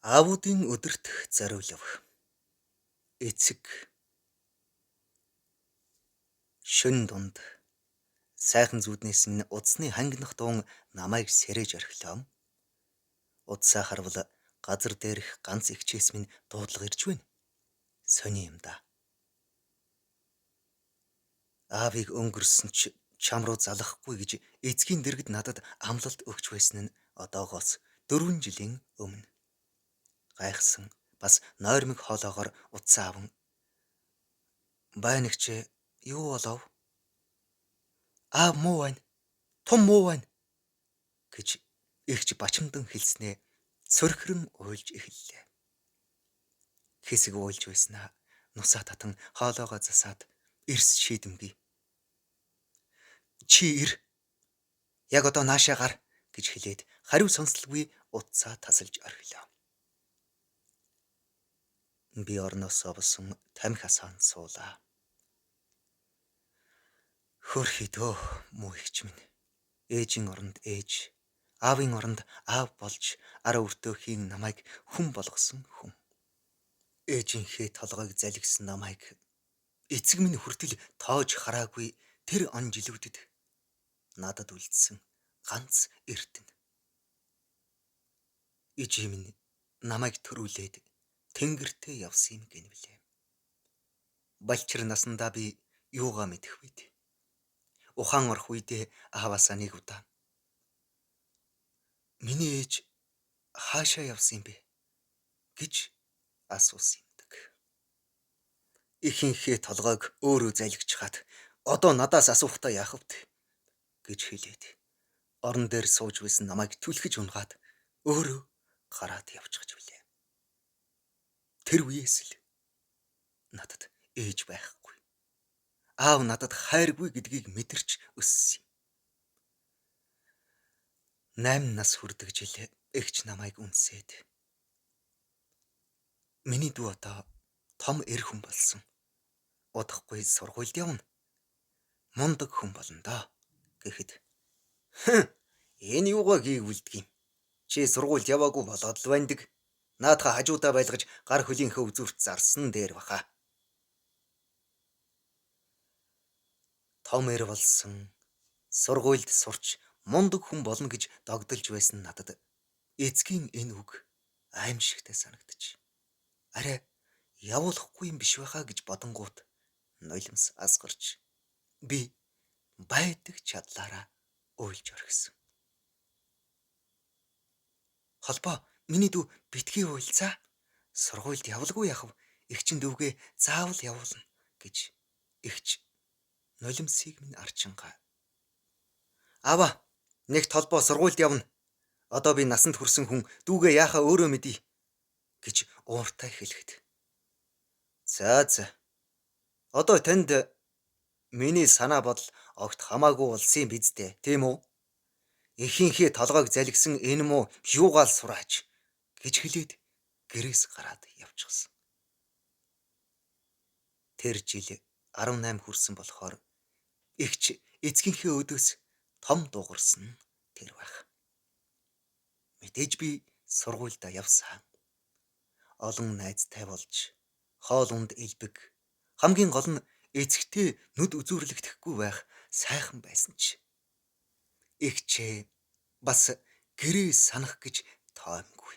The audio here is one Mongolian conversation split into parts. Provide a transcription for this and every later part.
Аавуудын өдөрт зориулав. Эцэг шөнө дунд сайхан зүуднээс нь удсны хангинах дуун намайг сэрэж орхилоо. Удсаа харвал газар дээрх ганц ихчээс минь дуудлага ирж байна. Сони юм да. Аавыг өнгөрсөн ч чам руу залахгүй гэж эцгийн дэргэд надад амлалт өгч байсан нь одоогоос 4 жилийн өмнө. Гайхсан бас нойрмог хоолоогоор утсаа аван байнагч юу болов? Аав муу байна. Том муу байна гэж ихч бачимдан хэлснээ цөрхрөн уйлж эхэллээ. Хэсэг уйлж байснаа нусаа татан хоолоогоо засаад эрс шийдэмгүй. Чи ир. Яг одоо наашаа гар гэж хэлээд хариу сонслгүй утсаа тасалж орхилоо. Би орноосоо босон тамхи асаан суулаа. Хөрхидөө муу ихч минь. Ээжийн оронд ээж, аавын оронд аав болж араа өртөөхийн намайг хүн болгосон хүн. Ээжийнхээ толгойг залгисан намайг эцэг минь хүртэл тоож хараагүй тэр он жилүүдэд надад үлдсэн ганц эрдэнэ. Ижи минь намайг төрүүлээд тэнгэртээ явсан юм гэнэвлээ. Балчир насандаа би юугаа мэдэх вэд. Ухаан орох үедээ ааваасаа нэг удаа. Миний ээж хаашаа явсан юм бэ гэж асуусан юмдаг. Ихэнхээ толгойг өөрөө залгиж хаад одоо надаас асуухтаа яах вэ гэж хэлээд орон дээр сууж байсан намайг түлхэж унгаад өөрөө гараад явчихж билээ. Тэр үеэс л надад ээж байхгүй. Аав надад хайргүй гэдгийг мэдэрч өссөн юм. 8 нас хүрдэг жил эгч намайг үнсээд. Миний дүү одоо том эр хүн болсон. Удахгүй сургуульд явна. Мундаг хүн болно доо гэхэд энэ юугаа гээвүүлдэг юм. Чи сургуульд яваагүй болоод л байдаг. Наадха хажуудаа байлгаж гар хөлийнхөө үзүүрт зарсан дээр баха. Том эр болсон. Сургуульд сурч мундаг хүн болно гэж догдолж байсан надад эцгийн энэ үг аимшигтай санагдчих. Арай явуулахгүй юм биш байхаа гэж бодонгууд нулимс асгарч би байдаг чадлаараа уйлж орхисон. Холбоо миний дүү битгий уйлцаа. Сургуульд явалгүй яхав эгчин дүүгээ заавал явуулна гэж эгч нулимсыг минь арчингаа. Аваа нэг толбоо сургуульд явна. Одоо би насанд хүрсэн хүн дүүгээ яахаа өөрөө мэдий гэж ууртай хэлэхэд. За. Одоо танд миний санаа бодол огт хамаагүй болсон юм биз дээ, тийм үү? Ихэнхээ толгойг залгисан энэ муу юугаал сураач гэж хэлээд гэрээс гараад явчихсан. Тэр жил 18 хүрсэн болохоор эгч эцгийнхээ өдөөс том дуугарсан тэр байх. Мэдээж би сургуульдаа явсан. Олон найзтай болж хоол унд элбэг. Хамгийн гол нь эцэгтэй нүд үзүүрлэгдэхгүй байх сайхан байсан ч. Эгчээ бас гэрээ санах гэж тоомгүй.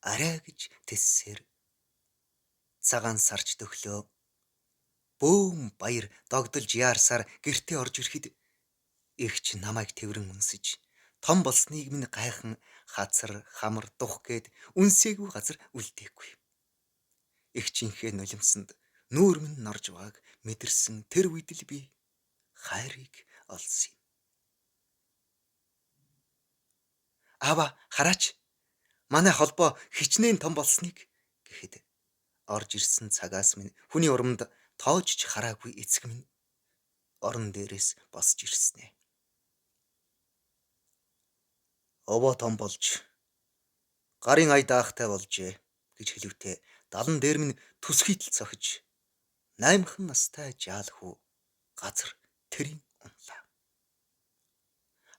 Арай гэж тэссээр цагаан сарч төглөө. Бөөм баяр догдолж яарсаар гэртээ орж ирэхэд эгч намайг тэврэн үнсэж том болсныг минь гайхан хазар хамар дух гээд үнсээгүй газар үлдээгүй. Эгчийнхээ нулимсанд нүүр минь норж байгааг мэдэрсэн тэр үед л би хайрыг олсон юм. Аава хараач. Манай холбоо хичнээн том болсныг гэхэд орж ирсэн цагаас минь хүний урамд тоожч хараагүй эцэг минь орон дээрээс босч ирснэ. Овоо том болж гарын ая даахтай болжээ гэж хэлвтээ далан дээр минь төсхийтэл цохиж 8хан настай жаал хүү газар тэрийн унлаа.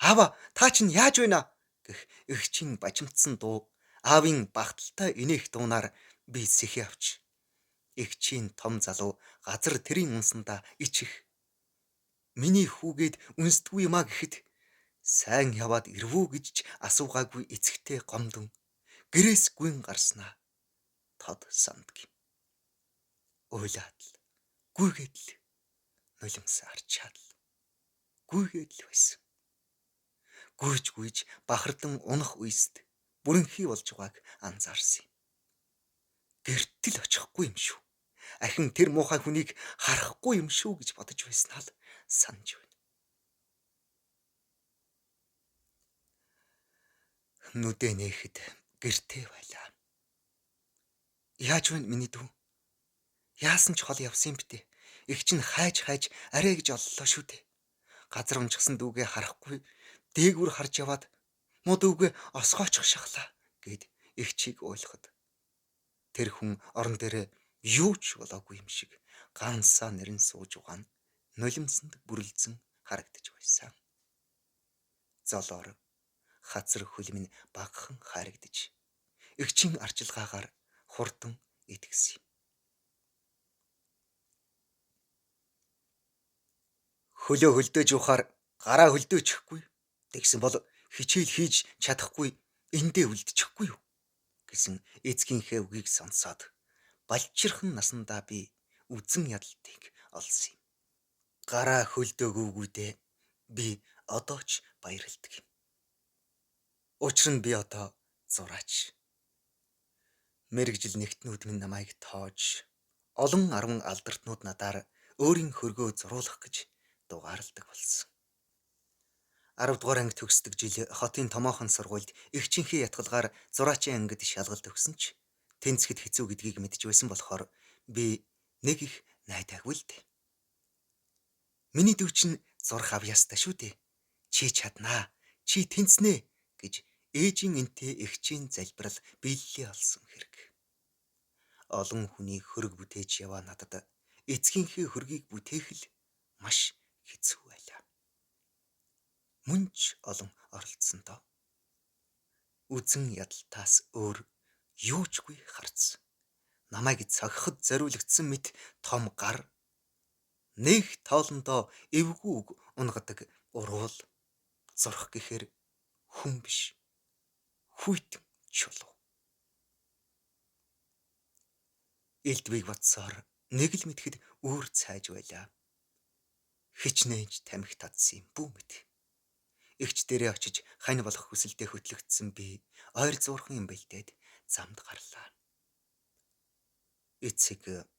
Аава та чинь яаж байна гэх эгчийн бачимдсан дуу Аавын багталтай инээх дуунаар би сэхээ авч эгчийн том залуу газар тэрийн унсандаа ичих. Миний хүүгээд үнсдэггүй юмаа гэхэд сайн яваад ирвүү гэж ч асуугаагүй эцэгтэй гомдон гэрээс гүйн гарснаа тод сандг. Уйлаад л гүйгээд л нулимсаа арчаад л гүйгээд л байсан. Гүйж гүйж бахардан унах үест бүрэнхий болж байгааг анзаарсан юм. Гэртэл очихгүй юм шүү. Ахин тэр муухай хүнийг харахгүй юм шүү гэж бодож байснаа л санаж байна. Нүдэ нээхэд гэртээ байлаа. Яаж вэ миний дүү? Яасан ч хол явсан юм битээ. Их чинь хайж арай гэж оллоо шүү дээ. Газар унчихсан дүүгээ харахгүй дээгүр харж яваад муу дүүгээ осгоочих шахлаа гэд эгчийг уйлахад тэр хүн орон дээрээ юу ч болоогүй юм шиг гансаа нэрэн сууж угаан нулимсанд бүрлдсэн харагдаж байсан. Золоор хазар хөлмөн багахан харагдаж эгчийн арчилгаагаар хурдан идэгсэн юм. Хөлөө хөлдөөж ухаар гараа хөлдөөчихгүй. Тэгсэн бол хичээл хийж чадахгүй эндээ үлдчихгүй юу гэсэн эцгийнхээ үгийг сонсоод балчирхан насандаа би үзэн ядалтыг олсон юм. Гараа хөлдөөгүйгүүдээ би одоо ч баярлдаг юм. Учир нь би одоо зураач. Мэргэжил нэгтнүүд минь намайг тоож олон 10 алдартнууд надаар өөрийн хөргөө зуруулах гэж дугаарладаг болсон. 10 дугаар анги төгсдөг жил хотын томоохон сургуульд эгчийнхээ ятгалгаар зураачийн ангид шалгалт өгсөн ч тэнцэхэд хэцүү гэдгийг мэдж байсан болохоор би нэг их найдаагүй л дээ. Миний дүү чинь зурх авьяастай шүү дээ. Чи чаднаа, чи тэнцнэ гэж ээжийн энтэй эгчийн залбирал биелэлээ олсон хэрэг. Олон хүний хөрөг бүтээж яваа надад эцгийнхээ хөргийг бүтээх л маш хэцүү байлаа. Мөнч олон оролцсон доо. Үзэн ядалтаас өөр юучгүй харц. Намайг цогход зориулагдсан мэт том гар нэг тоолондоо эвгүй үг унгадаг уруул зурх гэхээр хүн биш. Хүйтэн чулуу. Элдвийг бодсоор нэг л мэдхэд өөр цайж байлаа. Хичнээнч тамхи татсан юм бүү мэд. Эгч дээрээ очиж хань болох хүсэлтэд хөтлөгдсөн би ойр зуурхан юм бэлдээд замд гарлаа. Эцэг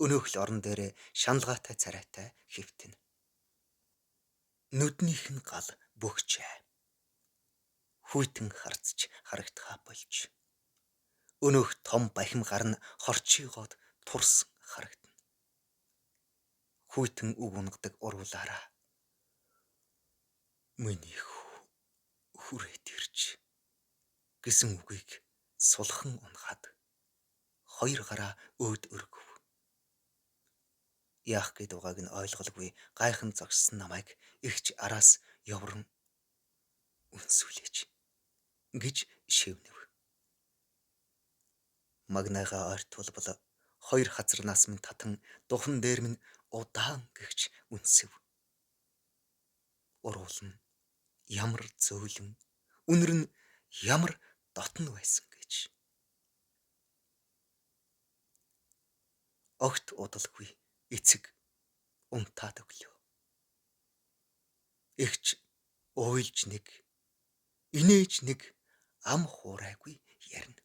өнөөх л орон дээрээ шаналгаатай царайтай хэвтэн. Нүднийх нь гал бөхчээ. Хүйтэн харцч харагдхаа болж. Өнөөх том бахим гар нь хорчигоод турсан харагдана. Хүйтэн үг унгадаг уруулаараа. Миний хүрээд ирж гэсэн үгийг сулхан унгаад хоёр гараа өөд өргөв. Яах гээд байгааг нь ойлголгүй гайхан зогссон намайг эгч араас явран үнсүүлээч гэж шивнэв. Магнайгаа ойртуулбал хоёр хазарнаас минь татан духан дээр минь удаан гэгч үнсэв. Уруул нь ямар зөөлөн, үнэр нь ямар дотн байсан гэж. Огт удалгүй эцэг унтаад өглөө. Эгч уйлж нэг, инээж нэг ам хуурайгүй ярина.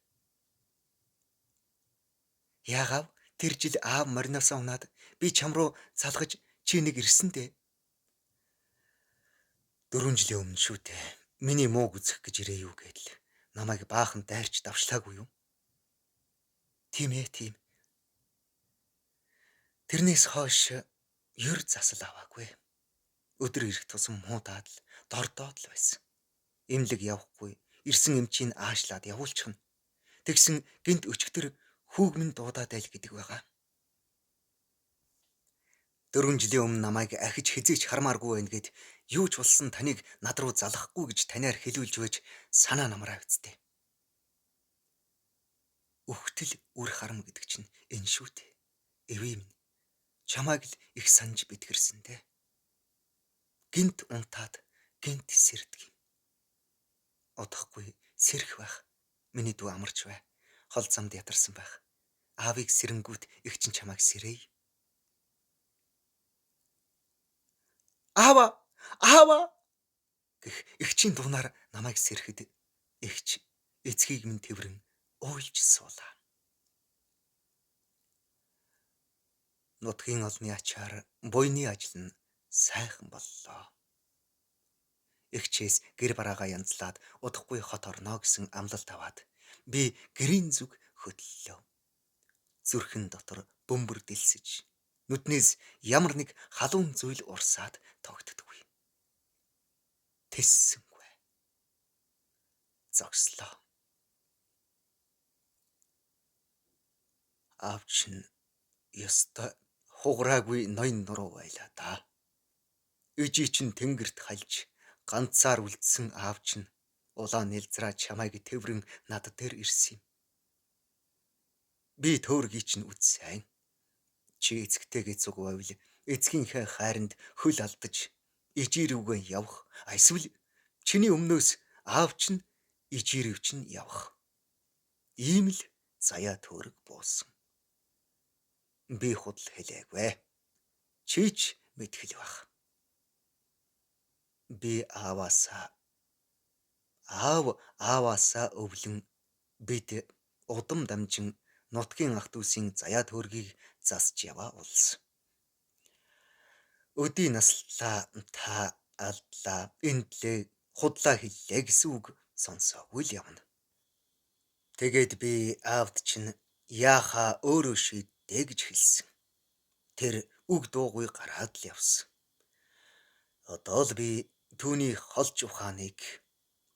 Яагав тэр жил аав мориноосоо унаад би чам руу залгаж чи нэг ирсэн дээ. 4 жилийн өмнө шүү дээ. Миний мууг үзэх гэж ирээ юу гэдэл намайг баахан дайрч давшлаагүй юу? Тийм ээ, тийм. Тэрнээс хойш ер засал аваагүй. Өдөр ирэх тусам муудаад л дордоод л байсан. Имлэг явахгүй, ирсэн эмчийг аашлаад явуулчихна. Тэгсэн гинт өчгдөр хүүг минь дуудаад айл гэдэг байгаа. 4 жилийн өмнө намайг ахиж хизээч хармааргүй байна гэд юу ч болсон таныг над руу залгахгүй гэж таниар хэлүүлж байж санаа намраа үсттэй. Өгтөл үр харам гэдэг чинь энэ шүү дээ. Эвээ минь чамайг л их санаж битгэрсэндэ. Гинт унтаад гинт сэрдэг юм. Одохгүй сэрх байх. Миний дүү амарч бай. Хол замд ядарсан байх. Аавыг сэрэнгүүт их чин чамайг сэрэй. Аава! Аава! Гэх эгчийн дунаар намайг сэрхэд эгч эцгийг минь тэврэн уйлж суулаа. Нутгийн олны ачаар буйны ажил нь сайхан боллоо. Эгчээс гэр бараагаа янзлаад удахгүй хот орноо гэсэн амлалт аваад би гэрийн зүг хөдлөлөө. Зүрхэн дотор бөмбөр дэлсэж, нүднээс ямар нэг халуун зүйл урсаад тогтдоггүй. Тэссэнгүй. Зогслоо. Аавч нь ёстой хугараагүй ноён нуруу байлаа да. Ижи чинь тэнгэрт хальж ганцаар үлдсэн аавч нь улаан нэлзраа чамайг тэврэн над дээр ирсэн юм. Би төөргийг чинь үзсэн. Чи эцэгтэйгээ зүг байвал эцгийнхээ хайранд хөл алдаж ижирүүгээ явах. Эсвэл чиний өмнөөс аавч нь ижирүүв чинь явах. Ийм л заяа төөрөг буусан. Би худал хэлээгүй. Чи ч мэдхэл байх. Би ааваасаа өвлөн бид удам дамжин нутгийн ах дүүсийн заяа төөргийг засч яваа улс. Өдий наслаа та алдлаа энтлээ худлаа хэллээ гэсэн үг сонсоогүй л явна. Тэгээд би аавд чинь яахаа өөрөө шийддээ гэж хэлсэн. Тэр үг дуугүй гараад л явсан. Одоо л би түүний холж ухааныг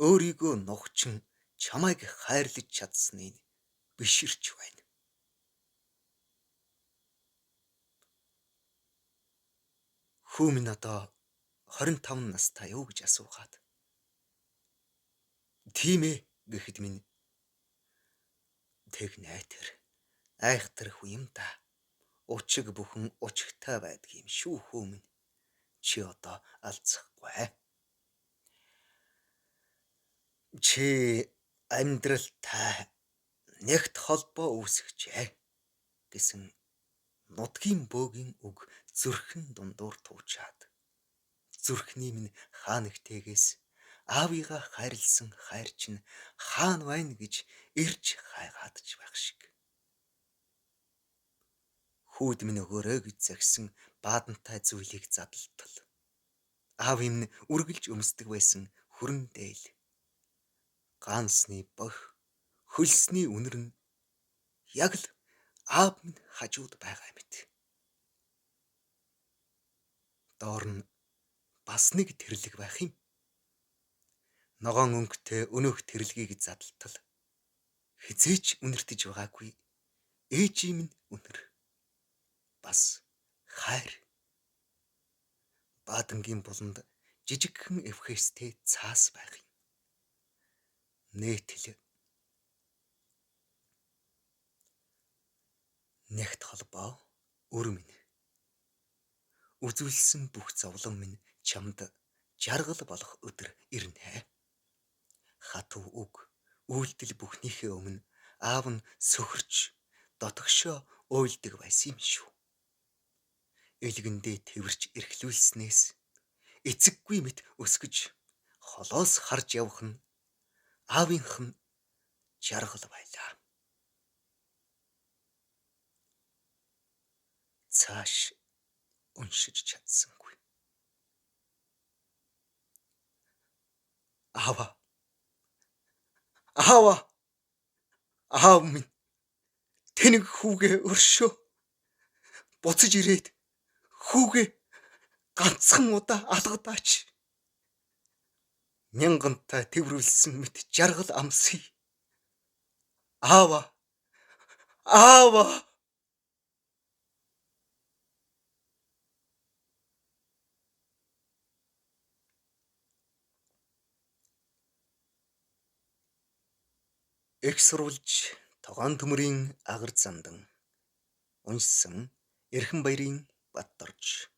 өөрийгөө нухчин чамайг хайрлаж чадсныг биширч байна. Хүү минь одоо 25 настай юу гэж асуухад. Тийм ээ гэхэд минь тэг найтэр айхтар хүү юм да. Учиг бүхэн учигтай байдаг юм шүү хүү минь. Чи одоо алцахгүй. Чи амьдралтай нэгт холбоо үүсгэжээ гэсэн нутгийн бөөгийн үг зүрхэн дундуур туучаад зүрхний минь хаанагтээс аавыгаа хайрлсан хайр чинь хаана байна гэж ирж хайгаадж байх шиг. Хүүд минь өгөөрэй гэж загсан баадантай зүйлийг задлтал. Аав юм үргэлж өмсдөг байсан хүрэн дээл. Ганцны бох хөлсний үнэр нь яг л аав минь хажууд байгаа юм бит. Доор нь бас нэг тэрлэг байх юм. Ногоон өнгөтэй өнөөх тэрлэгийг задлтал. Хизээч үнэртэж байгаагүй ээжийн минь үнэр. Бас хайр. Баадангийн буланд жижигхэн эвхээстэй цаас байх юм. Нээтэл нэгт холбоо өр минь. Үзүүлсэн бүх зовлон минь чамд жаргал болох өдөр ирнэ. Хатуу үг үйлдэл бүхнийхээ өмнө аав нь сөхөрч дотгошоо уйлдаг байсан юм шүү. Элгэндээ тэрвэрч эрхлүүлснээс эцэггүй мэт өсгөж холоос харж явах нь аавынх нь жаргал байлаа. Цааш уншиж чадсангүй. Аав минь тэнэг хүүгээ өршөө буцаж ирээд хүүгээ ганцхан удаа алгадаач. Мянгантай тэврүүлсэн мэт жаргал амсъя. Аава. Их сурвалж Тогоон төмөрийн агарц замдан уншсан Эрхэн баярын Бат орж